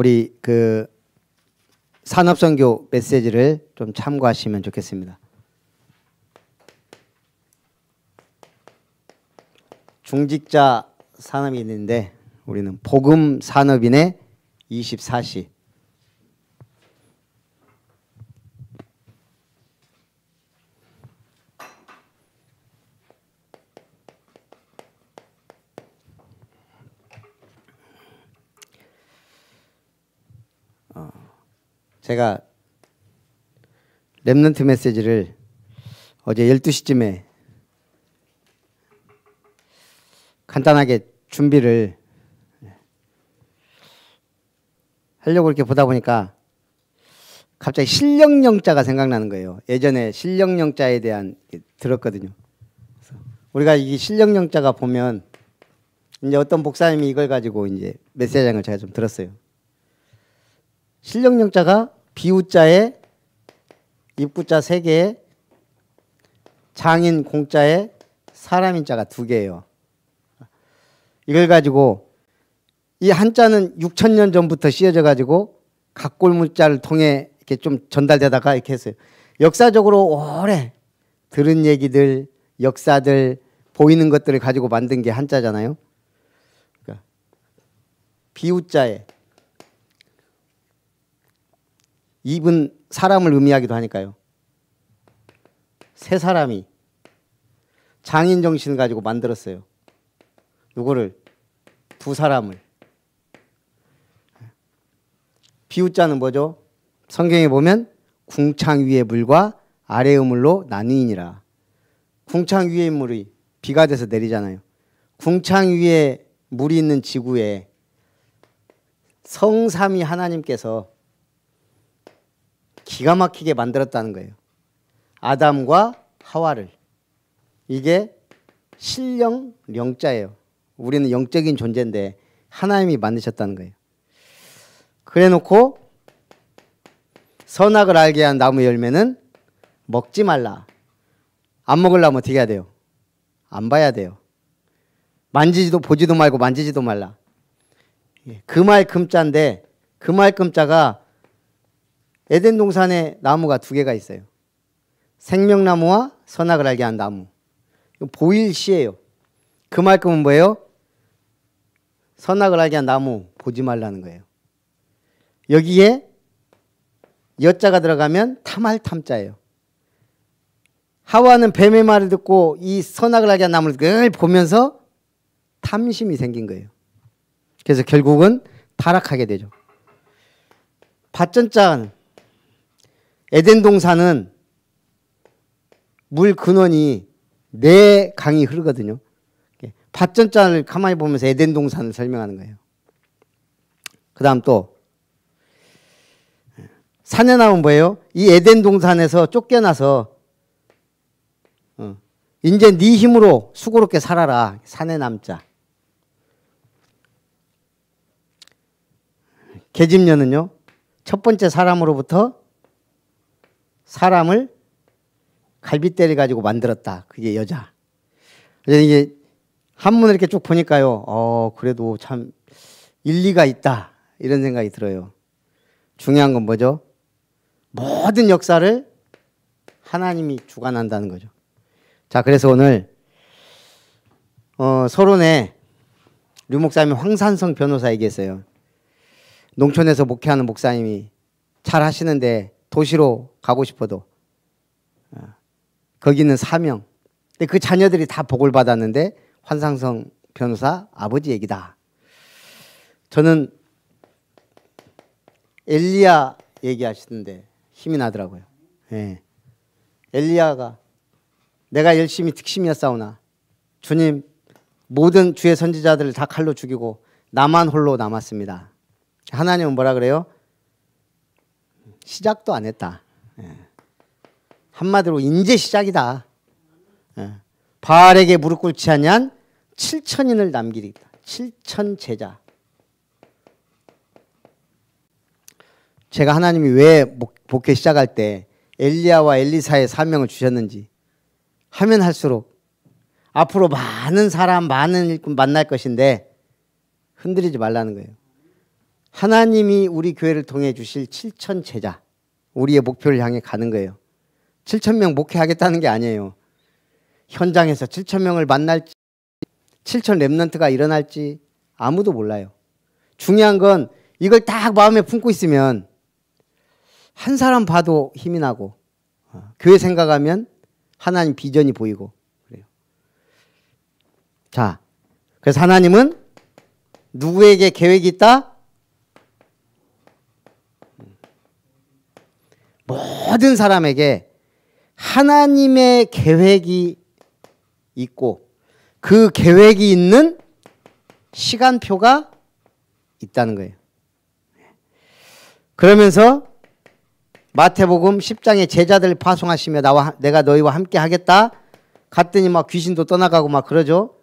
우리 그 산업선교 메시지를 좀 참고하시면 좋겠습니다. 중직자 산업이 있는데 우리는 복음 산업인의 24시. 제가 렘넌트 메시지를 어제 12시쯤에 간단하게 준비를 하려고 이렇게 보다 보니까 갑자기 신령영자가 생각나는 거예요. 예전에 신령영자에 대한 들었거든요. 그래서 우리가 이 신령영자가 보면 이제 어떤 목사님이 이걸 가지고 이제 메시지를 제가 좀 들었어요. 신령영자가 비우자에 입구자 3개에 장인 공자에 사람인자가 2개예요. 이걸 가지고 이 한자는 6,000년 전부터 씌어져 가지고 각골문자를 통해 이렇게 좀 전달되다가 이렇게 했어요. 역사적으로 오래 들은 얘기들, 역사들, 보이는 것들을 가지고 만든 게 한자잖아요. 그러니까 비우자에 입은 사람을 의미하기도 하니까요. 세 사람이 장인 정신을 가지고 만들었어요. 요거를 2사람을. 비우자는 뭐죠? 성경에 보면 궁창 위의 물과 아래의 물로 나뉘니라. 궁창 위의 물이 비가 돼서 내리잖아요. 궁창 위에 물이 있는 지구에 성삼위 하나님께서 기가 막히게 만들었다는 거예요. 아담과 하와를. 이게 신령영자예요. 우리는 영적인 존재인데 하나님이 만드셨다는 거예요. 그래 놓고 선악을 알게 한 나무 열매는 먹지 말라. 안 먹으려면 어떻게 해야 돼요? 안 봐야 돼요. 만지지도 보지도 말고 만지지도 말라. 그 말 금자인데 그 말 금자가 에덴 동산에 나무가 2개가 있어요. 생명나무와 선악을 알게 한 나무. 보일시예요. 그 말끔은 뭐예요? 선악을 알게 한 나무 보지 말라는 거예요. 여기에 여자가 들어가면 탐할 탐자예요. 하와는 뱀의 말을 듣고 이 선악을 알게 한 나무를 늘 보면서 탐심이 생긴 거예요. 그래서 결국은 타락하게 되죠. 밭전자는 에덴 동산은 물 근원이 4강이 흐르거든요. 밭전자를 가만히 보면서 에덴 동산을 설명하는 거예요. 그 다음 또 산에 나온 뭐예요? 이 에덴 동산에서 쫓겨나서 이제 네 힘으로 수고롭게 살아라. 산에 남자. 계집녀는요. 첫 번째 사람으로부터 사람을 갈빗대를 가지고 만들었다. 그게 여자. 그래서 이게 한문을 이렇게 쭉 보니까요. 그래도 참 일리가 있다. 이런 생각이 들어요. 중요한 건 뭐죠? 모든 역사를 하나님이 주관한다는 거죠. 자, 그래서 오늘 서론에 류 목사님이 황산성 변호사 얘기했어요. 농촌에서 목회하는 목사님이 잘 하시는데 도시로 가고 싶어도 거기는 사명. 근데 그 자녀들이 다 복을 받았는데 황산성 변호사 아버지 얘기다. 저는 엘리야 얘기하시는데 힘이 나더라고요. 예. 엘리야가 내가 열심히 특심이었사오나 주님 모든 주의 선지자들을 다 칼로 죽이고 나만 홀로 남았습니다. 하나님은 뭐라 그래요? 시작도 안 했다. 예. 한마디로 이제 시작이다. 예. 바알에게 무릎 꿇지 아니한 7,000인을 남기리다. 7,000 제자. 제가 하나님이 왜 목회 시작할 때 엘리야와 엘리사의 사명을 주셨는지 하면 할수록 앞으로 많은 사람, 많은 일꾼 만날 것인데 흔들리지 말라는 거예요. 하나님이 우리 교회를 통해 주실 7천 제자, 우리의 목표를 향해 가는 거예요. 7천 명 목회하겠다는 게 아니에요. 현장에서 7천 명을 만날지 7천 렘넌트가 일어날지 아무도 몰라요. 중요한 건 이걸 딱 마음에 품고 있으면 한 사람 봐도 힘이 나고 교회 생각하면 하나님 비전이 보이고 그래요. 자, 그래서 하나님은 누구에게 계획이 있다? 모든 사람에게 하나님의 계획이 있고 그 계획이 있는 시간표가 있다는 거예요. 그러면서 마태복음 10장에 제자들 파송하시며 내가 너희와 함께 하겠다. 갔더니 막 귀신도 떠나가고 막 그러죠.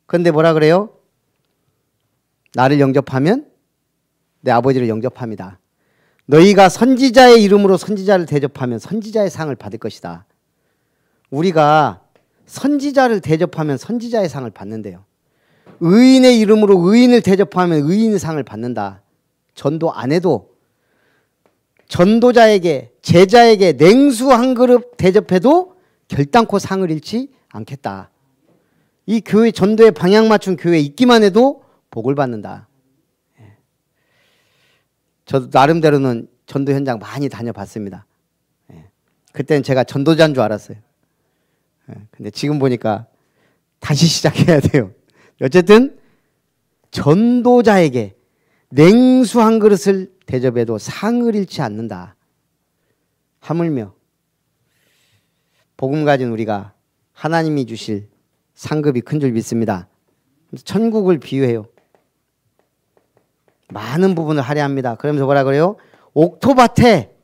그런데 뭐라 그래요? 나를 영접하면 내 아버지를 영접합니다. 너희가 선지자의 이름으로 선지자를 대접하면 선지자의 상을 받을 것이다. 우리가 선지자를 대접하면 선지자의 상을 받는데요. 의인의 이름으로 의인을 대접하면 의인의 상을 받는다. 전도 안 해도 전도자에게 제자에게 냉수 한 그릇 대접해도 결단코 상을 잃지 않겠다. 이 교회 전도에 방향 맞춘 교회에 있기만 해도 복을 받는다. 저도 나름대로는 전도 현장 많이 다녀봤습니다. 그때는 제가 전도자인 줄 알았어요. 근데 지금 보니까 다시 시작해야 돼요. 어쨌든 전도자에게 냉수 한 그릇을 대접해도 상을 잃지 않는다. 하물며 복음 가진 우리가 하나님이 주실 상급이 큰 줄 믿습니다. 천국을 비유해요. 많은 부분을 할애합니다. 그러면서 뭐라 그래요? 옥토밭에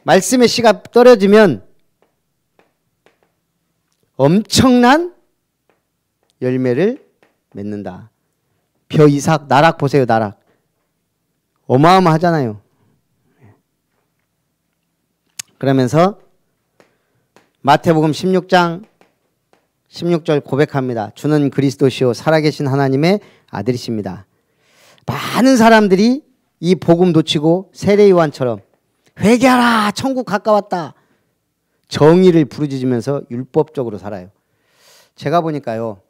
말씀의 씨가 떨어지면 엄청난 열매를 맺는다. 벼 이삭 나락 보세요. 나락 어마어마하잖아요. 그러면서 마태복음 16장 16절 고백합니다. 주는 그리스도시요 살아계신 하나님의 아들이십니다. 많은 사람들이 이 복음 놓치고 세례요한처럼 회개하라 천국 가까웠다 정의를 부르짖으면서 율법적으로 살아요. 제가 보니까요,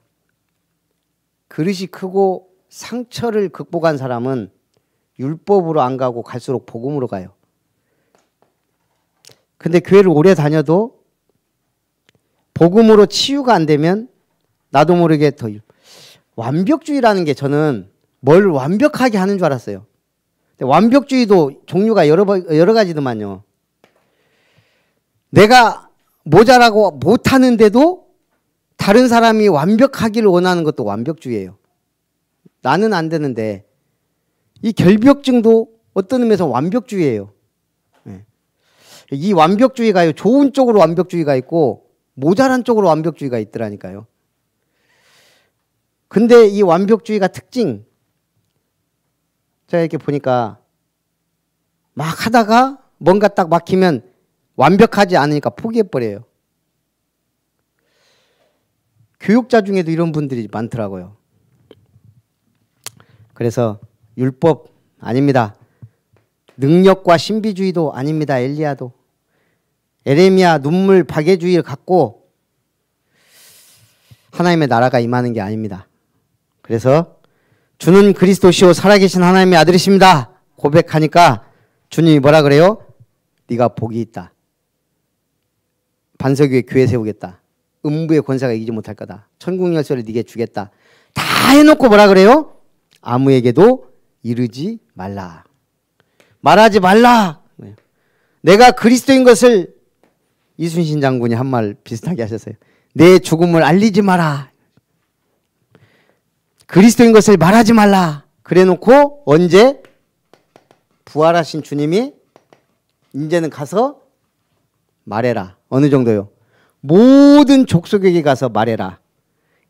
그릇이 크고 상처를 극복한 사람은 율법으로 안 가고 갈수록 복음으로 가요. 근데 교회를 오래 다녀도 복음으로 치유가 안 되면 나도 모르게 더 완벽주의라는 게 저는 뭘 완벽하게 하는 줄 알았어요. 근데 완벽주의도 종류가 여러 가지더만요. 내가 모자라고 못하는데도 다른 사람이 완벽하기를 원하는 것도 완벽주의예요. 나는 안 되는데 이 결벽증도 어떤 의미에서 완벽주의예요. 이 완벽주의가요, 좋은 쪽으로 완벽주의가 있고 모자란 쪽으로 완벽주의가 있더라니까요. 근데 이 완벽주의가 특징, 제가 이렇게 보니까 막 하다가 뭔가 딱 막히면 완벽하지 않으니까 포기해버려요. 교육자 중에도 이런 분들이 많더라고요. 그래서 율법 아닙니다. 능력과 신비주의도 아닙니다. 엘리야도. 에레미야 눈물 박애주의를 갖고 하나님의 나라가 임하는 게 아닙니다. 그래서 주는 그리스도시요 살아계신 하나님의 아들이십니다. 고백하니까 주님이 뭐라 그래요? 네가 복이 있다. 반석 위에 교회 세우겠다. 음부의 권세가 이기지 못할 거다. 천국 열쇠를 네게 주겠다. 다 해놓고 뭐라 그래요? 아무에게도 이르지 말라. 말하지 말라. 내가 그리스도인 것을 이순신 장군이 한 말 비슷하게 하셨어요. 내 죽음을 알리지 마라. 그리스도인 것을 말하지 말라. 그래놓고 언제? 부활하신 주님이 이제는 가서 말해라. 어느 정도요? 모든 족속에게 가서 말해라.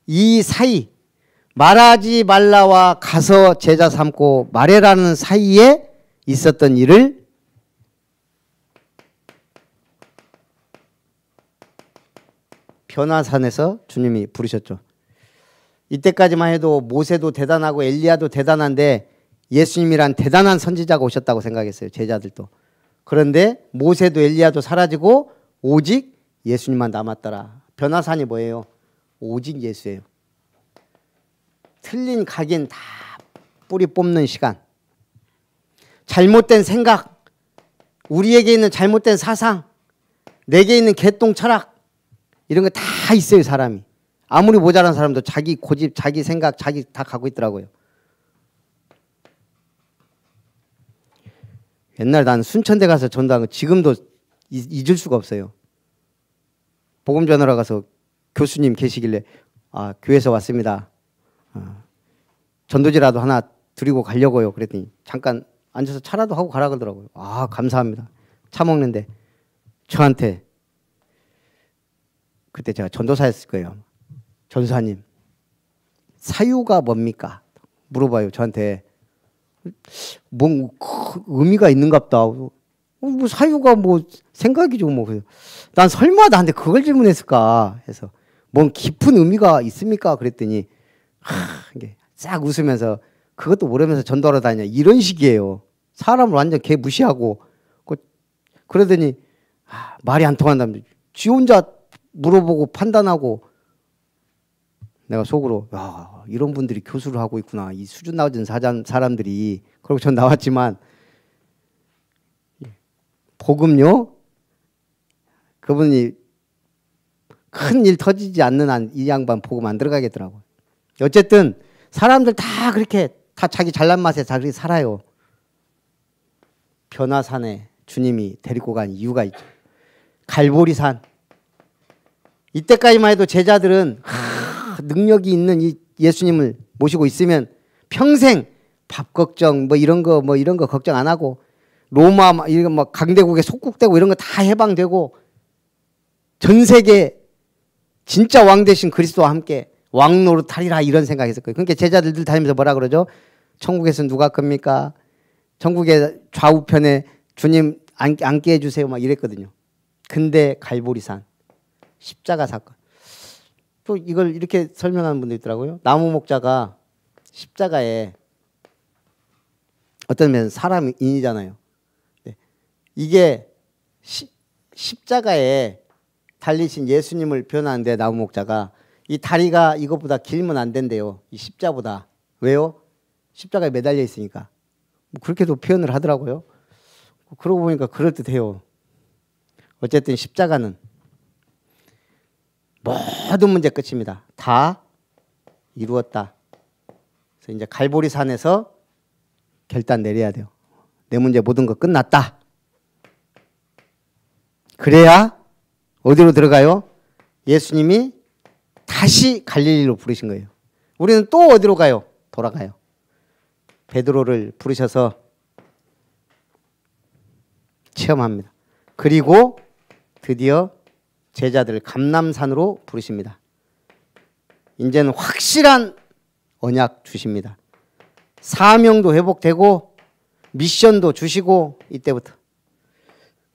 이 사이 말하지 말라와 가서 제자 삼고 말해라는 사이에 있었던 일을 변화산에서 주님이 부르셨죠. 이때까지만 해도 모세도 대단하고 엘리야도 대단한데 예수님이란 대단한 선지자가 오셨다고 생각했어요. 제자들도. 그런데 모세도 엘리야도 사라지고 오직 예수님만 남았더라. 변화산이 뭐예요? 오직 예수예요. 틀린 각인 다 뿌리 뽑는 시간. 잘못된 생각, 우리에게 있는 잘못된 사상, 내게 있는 개똥 철학, 이런 거 다 있어요. 사람이. 아무리 모자란 사람도 자기 고집, 자기 생각, 자기 다 갖고 있더라고요. 옛날 난 순천대 가서 전도한 거 지금도 잊을 수가 없어요. 복음 전하러 가서 교수님 계시길래 교회에서 왔습니다. 전도지라도 하나 드리고 가려고요. 그랬더니 잠깐 앉아서 차라도 하고 가라 그러더라고요. 감사합니다. 차 먹는데 저한테 그때 제가 전도사였을 거예요. 전사님, 사유가 뭡니까? 물어봐요. 저한테. 뭔 의미가 있는갑다. 뭐 사유가 뭐 생각이죠. 뭐 난 설마 나한테 그걸 질문했을까 해서 뭔 깊은 의미가 있습니까? 그랬더니 이게 싹 웃으면서 그것도 모르면서 전도하러 다니냐 이런 식이에요. 사람을 완전 개 무시하고 그러더니 말이 안 통한다면 지 혼자 물어보고 판단하고 내가 속으로 이런 분들이 교수를 하고 있구나. 이 수준 낮은 사람들이. 그리고 전 나왔지만 복음요. 그분이 큰일 터지지 않는 한 이 양반 복음 안 들어가겠더라고요. 어쨌든 사람들 다 그렇게 다 자기 잘난 맛에 다 그렇게 살아요. 변화산에 주님이 데리고 간 이유가 있죠. 갈보리산. 이때까지만 해도 제자들은 능력이 있는 이 예수님을 모시고 있으면 평생 밥 걱정 이런 거 걱정 안 하고 로마 이런 뭐 강대국에 속국되고 이런 거 다 해방되고 전 세계 진짜 왕 되신 그리스도와 함께 왕 노릇하리라 이런 생각했을 거예요. 그러니까 제자들 늘 다니면서 뭐라 그러죠? 천국에서 누가 큽니까? 천국의 좌우편에 주님 앉게 해주세요 막 이랬거든요. 근데 갈보리산 십자가 사건. 또 이걸 이렇게 설명하는 분도 있더라고요. 나무 목자가 십자가에 어떤 면에서 사람인이잖아요. 이게 십자가에 달리신 예수님을 표현하는데 나무 목자가 이 다리가 이것보다 길면 안 된대요. 이 십자보다. 왜요? 십자가에 매달려 있으니까. 그렇게도 표현을 하더라고요. 그러고 보니까 그럴듯해요. 어쨌든 십자가는 모든 문제 끝입니다. 다 이루었다. 그래서 이제 갈보리산에서 결단 내려야 돼요. 내 문제 모든 거 끝났다. 그래야 어디로 들어가요? 예수님이 다시 갈릴리로 부르신 거예요. 우리는 또 어디로 가요? 돌아가요. 베드로를 부르셔서 체험합니다. 그리고 드디어 제자들을 감람산으로 부르십니다. 이제는 확실한 언약 주십니다. 사명도 회복되고 미션도 주시고 이때부터.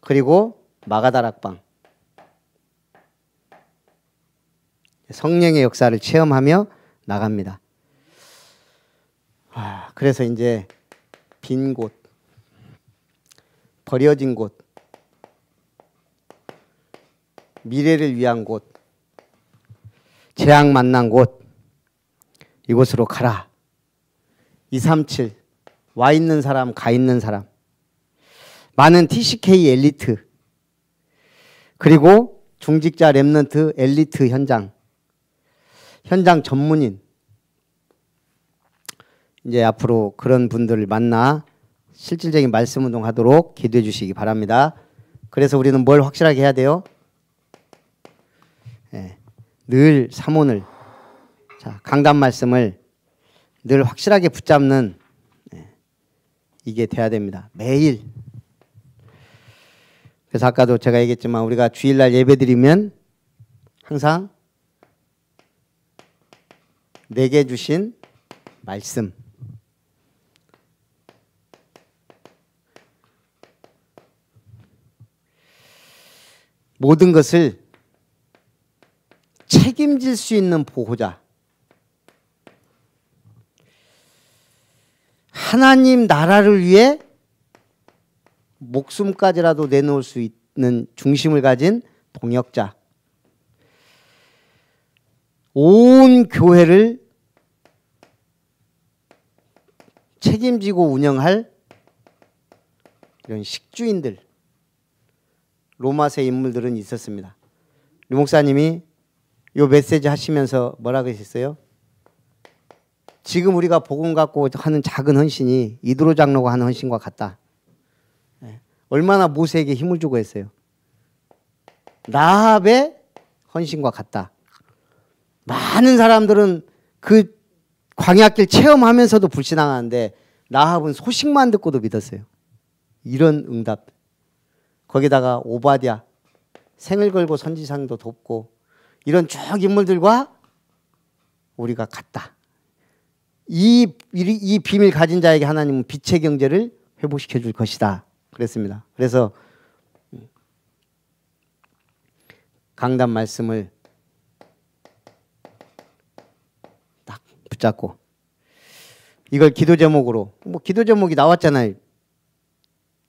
그리고 마가다락방. 성령의 역사를 체험하며 나갑니다. 그래서 이제 빈 곳, 버려진 곳, 미래를 위한 곳, 재앙 만난 곳, 이곳으로 가라. 237, 와 있는 사람, 가 있는 사람, 많은 TCK 엘리트, 그리고 중직자 랩런트 엘리트 현장 전문인. 이제 앞으로 그런 분들을 만나 실질적인 말씀 운동하도록 기도해 주시기 바랍니다. 그래서 우리는 뭘 확실하게 해야 돼요? 늘 사모를, 강단 말씀을 늘 확실하게 붙잡는 이게 돼야 됩니다. 매일. 그래서 아까도 제가 얘기했지만 우리가 주일날 예배드리면 항상 내게 주신 말씀, 모든 것을 책임질 수 있는 보호자, 하나님 나라를 위해 목숨까지라도 내놓을 수 있는 중심을 가진 동역자. 온 교회를 책임지고 운영할 이런 식주인들, 로마서의 인물들은 있었습니다. 류 목사님이 이 메시지 하시면서 뭐라고 하셨어요? 지금 우리가 복음 갖고 하는 작은 헌신이 이드로 장로가 하는 헌신과 같다. 얼마나 모세에게 힘을 주고 했어요. 라합의 헌신과 같다. 많은 사람들은 그 광야길 체험하면서도 불신앙하는데 라합은 소식만 듣고도 믿었어요. 이런 응답. 거기다가 오바댜, 생을 걸고 선지상도 돕고 이런 쭉 인물들과 우리가 같다. 이 비밀 가진 자에게 하나님은 빛의 경제를 회복시켜 줄 것이다. 그랬습니다. 그래서 강단 말씀을 딱 붙잡고 이걸 기도 제목으로, 뭐 기도 제목이 나왔잖아요.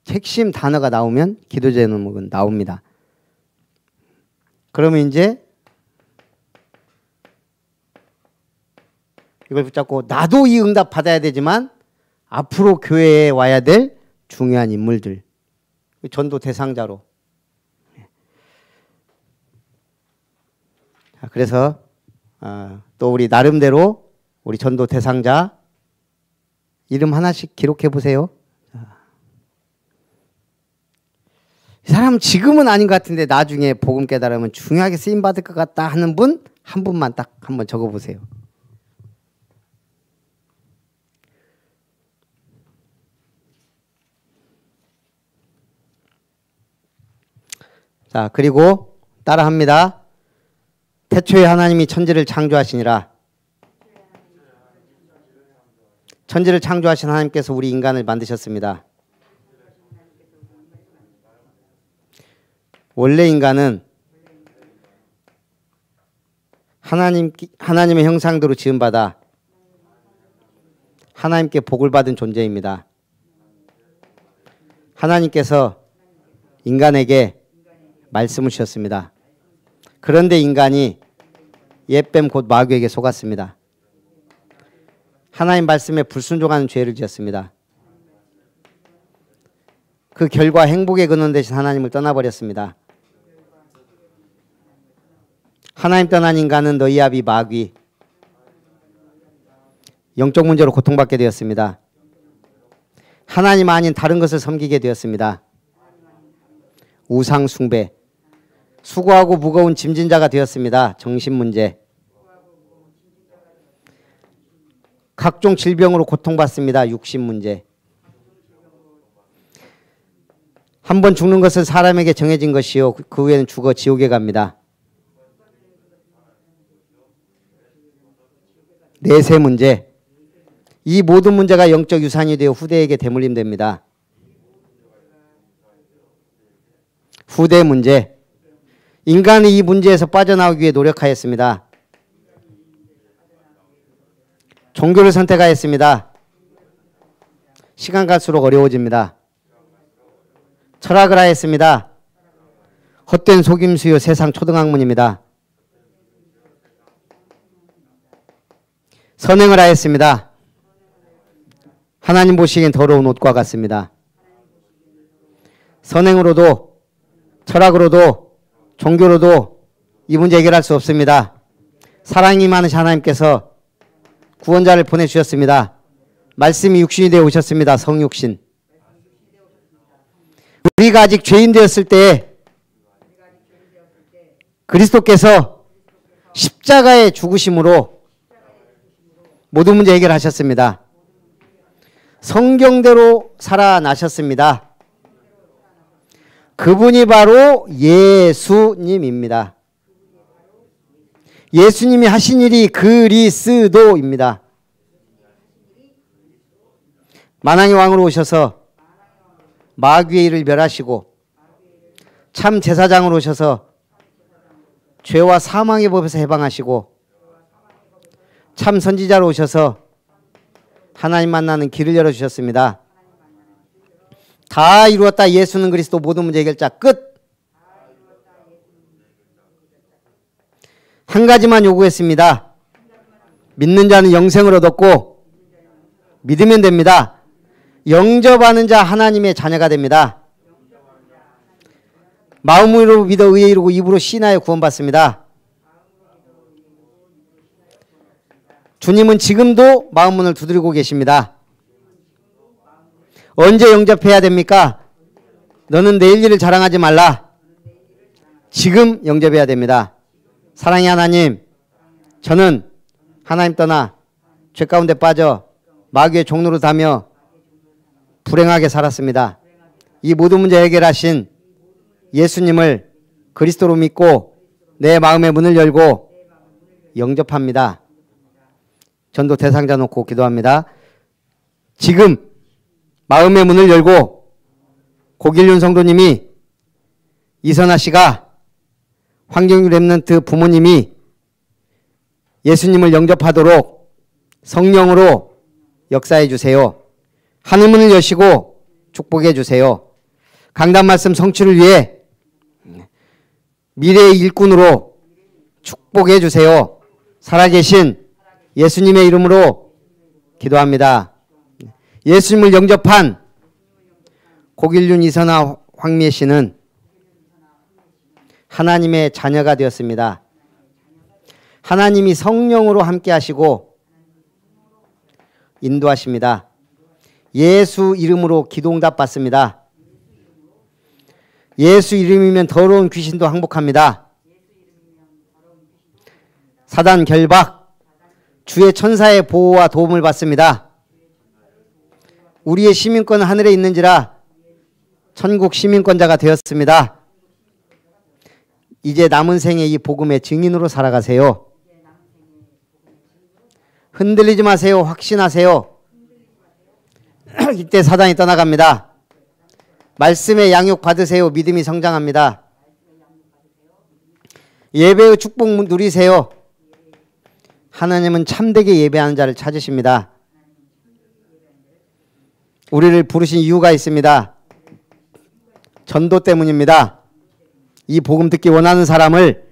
핵심 단어가 나오면 기도 제목은 나옵니다. 그러면 이제 이걸 붙잡고 나도 이 응답 받아야 되지만 앞으로 교회에 와야 될 중요한 인물들, 전도 대상자로. 그래서 또 우리 나름대로 우리 전도 대상자 이름 하나씩 기록해 보세요. 이 사람 지금은 아닌 것 같은데 나중에 복음 깨달으면 중요하게 쓰임 받을 것 같다 하는 분 한 분만 딱 한번 적어 보세요. 자, 그리고 따라합니다. 태초에 하나님이 천지를 창조하시니라. 천지를 창조하신 하나님께서 우리 인간을 만드셨습니다. 원래 인간은 하나님의 형상대로 지음받아 하나님께 복을 받은 존재입니다. 하나님께서 인간에게 말씀을 주셨습니다. 그런데 인간이 옛뱀 곧 마귀에게 속았습니다. 하나님 말씀에 불순종하는 죄를 지었습니다. 그 결과 행복의 근원 되신 하나님을 떠나버렸습니다. 하나님 떠난 인간은 너희 아비 마귀, 영적 문제로 고통받게 되었습니다. 하나님 아닌 다른 것을 섬기게 되었습니다. 우상 숭배, 수고하고 무거운 짐진 자가 되었습니다. 정신 문제, 각종 질병으로 고통받습니다. 육신 문제. 한 번 죽는 것은 사람에게 정해진 것이요 그 후에는 죽어 지옥에 갑니다. 내세 문제. 이 모든 문제가 영적 유산이 되어 후대에게 대물림됩니다. 후대 문제. 인간이 이 문제에서 빠져나오기 위해 노력하였습니다. 종교를 선택하였습니다. 시간 갈수록 어려워집니다. 철학을 하였습니다. 헛된 속임수요 세상 초등학문입니다. 선행을 하였습니다. 하나님 보시기엔 더러운 옷과 같습니다. 선행으로도 철학으로도 종교로도 이 문제 해결할 수 없습니다. 사랑이 많으신 하나님께서 구원자를 보내주셨습니다. 말씀이 육신이 되어 오셨습니다. 성육신. 우리가 아직 죄인 되었을 때 그리스도께서 십자가의 죽으심으로 모든 문제 해결하셨습니다. 성경대로 살아나셨습니다. 그분이 바로 예수님입니다. 예수님이 하신 일이 그리스도입니다. 만왕의 왕으로 오셔서 마귀의 일을 멸하시고 참 제사장으로 오셔서 죄와 사망의 법에서 해방하시고 참 선지자로 오셔서 하나님 만나는 길을 열어주셨습니다. 다 이루었다. 예수는 그리스도 모든 문제 해결자. 끝. 한 가지만 요구했습니다. 믿는 자는 영생을 얻었고 믿으면 됩니다. 영접하는 자 하나님의 자녀가 됩니다. 마음으로 믿어 의에 이르고 입으로 신하여 구원받습니다. 주님은 지금도 마음문을 두드리고 계십니다. 언제 영접해야 됩니까? 너는 내일 일을 자랑하지 말라. 지금 영접해야 됩니다. 사랑의 하나님, 저는 하나님 떠나 죄 가운데 빠져 마귀의 종로로 다며 불행하게 살았습니다. 이 모든 문제 해결하신 예수님을 그리스도로 믿고 내 마음의 문을 열고 영접합니다. 전도 대상자 놓고 기도합니다. 지금 마음의 문을 열고 고길륜 성도님이, 이선아 씨가, 황경유 랩런트 부모님이 예수님을 영접하도록 성령으로 역사해 주세요. 하늘문을 여시고 축복해 주세요. 강단 말씀 성취를 위해 미래의 일꾼으로 축복해 주세요. 살아계신 예수님의 이름으로 기도합니다. 예수님을 영접한 고길륜, 이선아, 황미애 씨는 하나님의 자녀가 되었습니다. 하나님이 성령으로 함께 하시고 인도하십니다. 예수 이름으로 기도응답 받습니다. 예수 이름이면 더러운 귀신도 항복합니다. 사단 결박, 주의 천사의 보호와 도움을 받습니다. 우리의 시민권은 하늘에 있는지라 천국 시민권자가 되었습니다. 이제 남은 생에 이 복음의 증인으로 살아가세요. 흔들리지 마세요. 확신하세요. 이때 사단이 떠나갑니다. 말씀의 양육 받으세요. 믿음이 성장합니다. 예배의 축복 누리세요. 하나님은 참되게 예배하는 자를 찾으십니다. 우리를 부르신 이유가 있습니다. 전도 때문입니다. 이 복음 듣기 원하는 사람을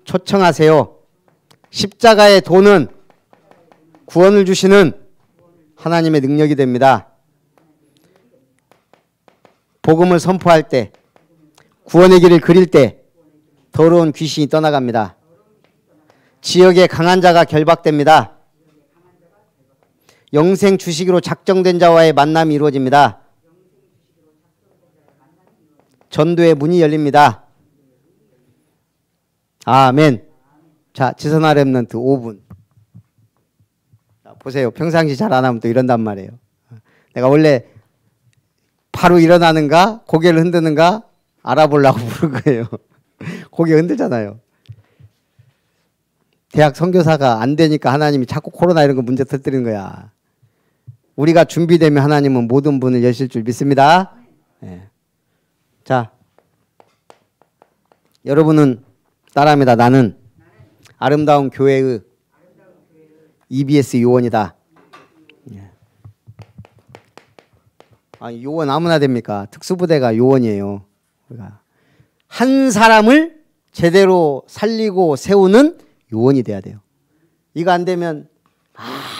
초청하세요. 십자가의 도는 구원을 주시는 하나님의 능력이 됩니다. 복음을 선포할 때, 구원의 길을 그릴 때 더러운 귀신이 떠나갑니다. 지역에 강한 자가 결박됩니다. 영생 주시기로 작정된 자와의 만남이 이루어집니다. 전도의 문이 열립니다. 아멘. 자, 지선아 랩런트 5분. 자, 보세요. 평상시 잘 안 하면 또 이런단 말이에요. 내가 원래 바로 일어나는가 고개를 흔드는가 알아보려고 부른 거예요. 고개 흔들잖아요. 대학 선교사가 안 되니까 하나님이 자꾸 코로나 이런 거 문제 터뜨리는 거야. 우리가 준비되면 하나님은 모든 문을 여실 줄 믿습니다. 네. 자, 여러분은 따라합니다. 나는 아름다운 교회의 EBS 요원이다. 아니, 요원 아무나 됩니까? 특수부대가 요원이에요. 그러니까 한 사람을 제대로 살리고 세우는 요원이 돼야 돼요. 이거 안 되면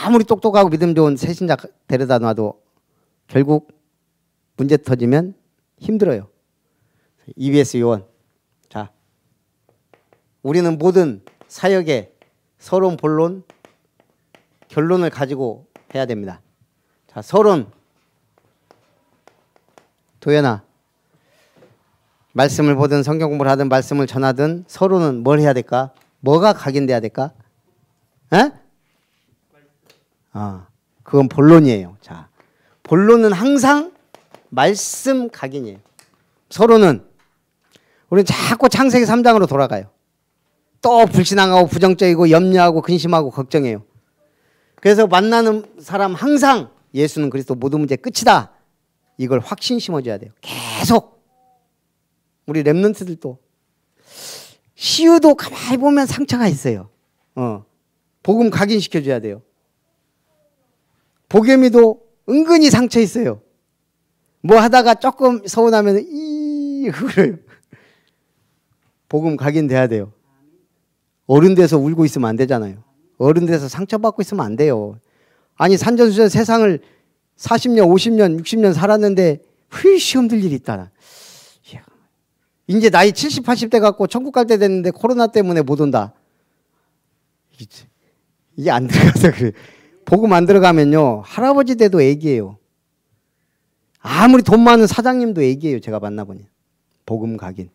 아무리 똑똑하고 믿음 좋은 새신자 데려다 놔도 결국 문제 터지면 힘들어요. EBS 요원. 자, 우리는 모든 사역에 서론, 본론, 결론을 가지고 해야 됩니다. 자, 서론. 도연아, 말씀을 보든 성경 공부를 하든 말씀을 전하든 서론은 뭘 해야 될까? 뭐가 각인돼야 될까? 에? 그건 본론이에요. 자, 본론은 항상 말씀 각인이에요. 서론은 우리는 자꾸 창세기 3장으로 돌아가요. 또 불신앙하고 부정적이고 염려하고 근심하고 걱정해요. 그래서 만나는 사람 항상 예수는 그리스도 모든 문제 끝이다. 이걸 확신 심어줘야 돼요. 계속. 우리 랩런트들도 시유도 가만히 보면 상처가 있어요. 복음 각인시켜줘야 돼요. 복염이도 은근히 상처 있어요. 뭐 하다가 조금 서운하면 그래요. 복음 각인돼야 돼요. 어른 돼서 울고 있으면 안 되잖아요. 어른 돼서 상처받고 있으면 안 돼요. 아니 산전수전 세상을 40년, 50년, 60년 살았는데 시험 들 일이 있다. 이제 나이 70, 80대 갖고 천국 갈 때 됐는데 코로나 때문에 못 온다. 이게 안 들어가서 그래. 복음 안 들어가면요. 할아버지 돼도 애기예요. 아무리 돈 많은 사장님도 애기예요. 제가 만나보니. 복음 각인.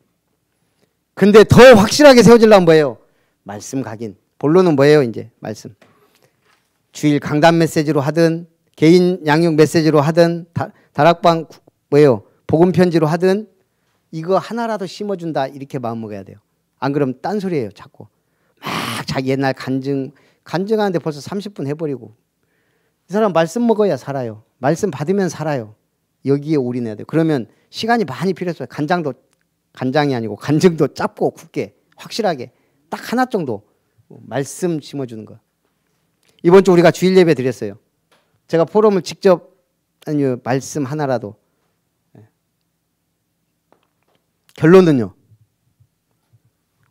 근데 더 확실하게 세워지려면 뭐예요? 말씀 각인. 본론은 뭐예요? 이제 말씀. 주일 강단 메시지로 하든 개인 양육 메시지로 하든 다락방 뭐예요? 복음 편지로 하든 이거 하나라도 심어준다 이렇게 마음먹어야 돼요. 안 그러면 딴소리예요. 자꾸 막 자기 옛날 간증하는데 벌써 30분 해버리고 이 사람 말씀 먹어야 살아요. 말씀 받으면 살아요. 여기에 올인해야 돼요. 그러면 시간이 많이 필요했어요. 간장이 아니고 간증도 짧고 굵게 확실하게 딱 하나 정도 말씀 심어주는 거. 이번 주 우리가 주일 예배 드렸어요. 제가 포럼을 직접 아니요 말씀 하나라도. 결론은요.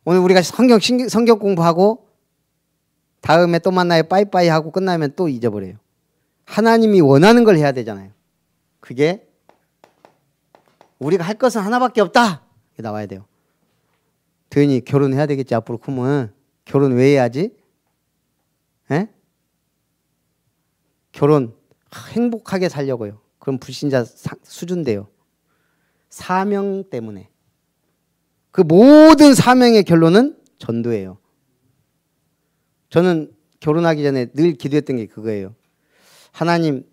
오늘 우리가 성경 공부하고 다음에 또 만나요 빠이빠이 하고 끝나면 또 잊어버려요. 하나님이 원하는 걸 해야 되잖아요. 그게 우리가 할 것은 하나밖에 없다. 이게 나와야 돼요. 도현이 결혼해야 되겠지. 앞으로 크면 결혼 왜 해야지? 에? 결혼 행복하게 살려고요. 그럼 불신자 수준 돼요. 사명 때문에. 그 모든 사명의 결론은 전도예요. 저는 결혼하기 전에 늘 기도했던 게 그거예요. 하나님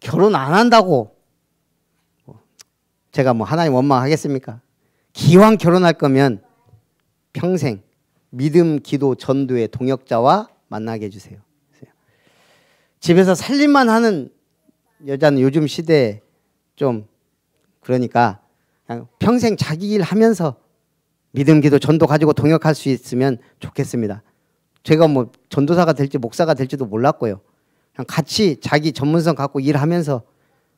결혼 안 한다고 제가 뭐 하나님 원망하겠습니까? 기왕 결혼할 거면 평생 믿음, 기도, 전도의 동역자와 만나게 해주세요. 집에서 살림만 하는 여자는 요즘 시대에 좀 그러니까 그냥 평생 자기 일 하면서 믿음, 기도, 전도 가지고 동역할 수 있으면 좋겠습니다. 제가 뭐 전도사가 될지 목사가 될지도 몰랐고요. 그냥 같이 자기 전문성 갖고 일하면서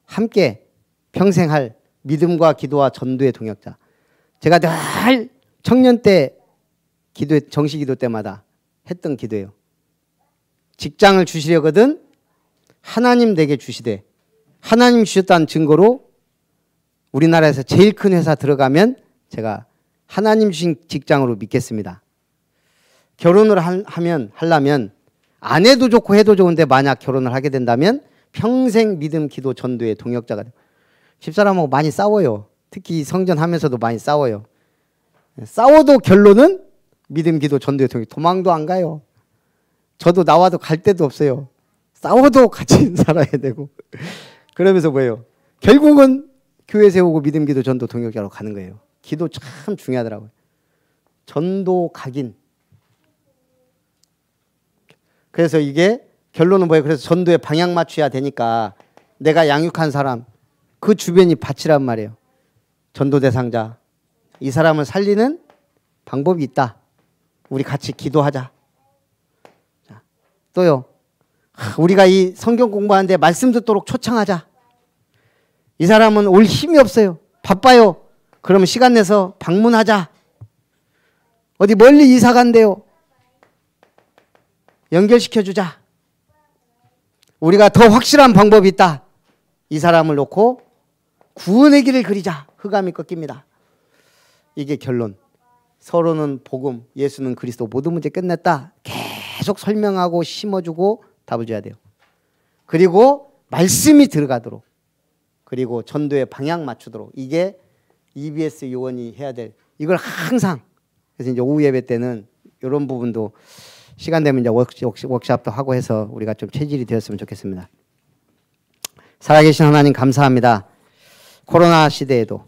함께 평생 할 믿음과 기도와 전도의 동역자. 제가 늘 청년 때 기도 정시 기도 때마다 했던 기도예요. 직장을 주시려거든 하나님 내게 주시되 하나님 주셨다는 증거로 우리나라에서 제일 큰 회사 들어가면 제가 하나님 주신 직장으로 믿겠습니다. 결혼을 하려면 안 해도 좋고 해도 좋은데 만약 결혼을 하게 된다면 평생 믿음, 기도, 전도의 동역자가 돼요. 집사람하고 많이 싸워요. 특히 성전하면서도 많이 싸워요. 싸워도 결론은 믿음, 기도, 전도의 동역. 도망도 안 가요. 저도 나와도 갈 데도 없어요. 싸워도 같이 살아야 되고. 그러면서 뭐예요? 결국은 교회 세우고 믿음, 기도, 전도 동역자로 가는 거예요. 기도 참 중요하더라고요. 전도 각인. 그래서 이게 결론은 뭐예요? 그래서 전도에 방향 맞춰야 되니까 내가 양육한 사람 그 주변이 밭이란 말이에요. 전도 대상자. 이 사람을 살리는 방법이 있다. 우리 같이 기도하자. 자, 또요. 우리가 이 성경 공부하는데 말씀 듣도록 초청하자. 이 사람은 올 힘이 없어요. 바빠요. 그러면 시간 내서 방문하자. 어디 멀리 이사 간대요. 연결시켜주자. 우리가 더 확실한 방법이 있다. 이 사람을 놓고 구원의 길을 그리자. 흑암이 꺾입니다. 이게 결론. 서로는 복음, 예수는 그리스도, 모든 문제 끝냈다. 계속 설명하고 심어주고 답을 줘야 돼요. 그리고 말씀이 들어가도록, 그리고 전도에 방향 맞추도록. 이게 EBS 요원이 해야 될, 이걸 항상. 그래서 이제 오후 예배 때는 이런 부분도 시간 되면 이제 워크숍도 하고 해서 우리가 좀 체질이 되었으면 좋겠습니다. 살아계신 하나님 감사합니다. 코로나 시대에도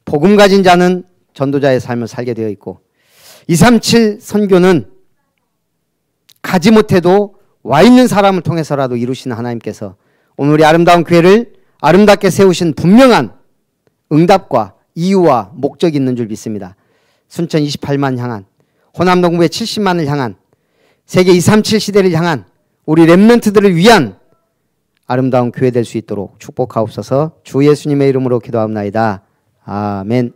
복음 가진 자는 전도자의 삶을 살게 되어 있고 237 선교는 가지 못해도 와 있는 사람을 통해서라도 이루시는 하나님께서 오늘 우리 아름다운 교회를 아름답게 세우신 분명한 응답과 이유와 목적이 있는 줄 믿습니다. 순천 28만 향한, 호남 동부의 70만을 향한, 세계 237 시대를 향한 우리 렘넌트들을 위한 아름다운 교회 될 수 있도록 축복하옵소서. 주 예수님의 이름으로 기도하옵나이다. 아멘.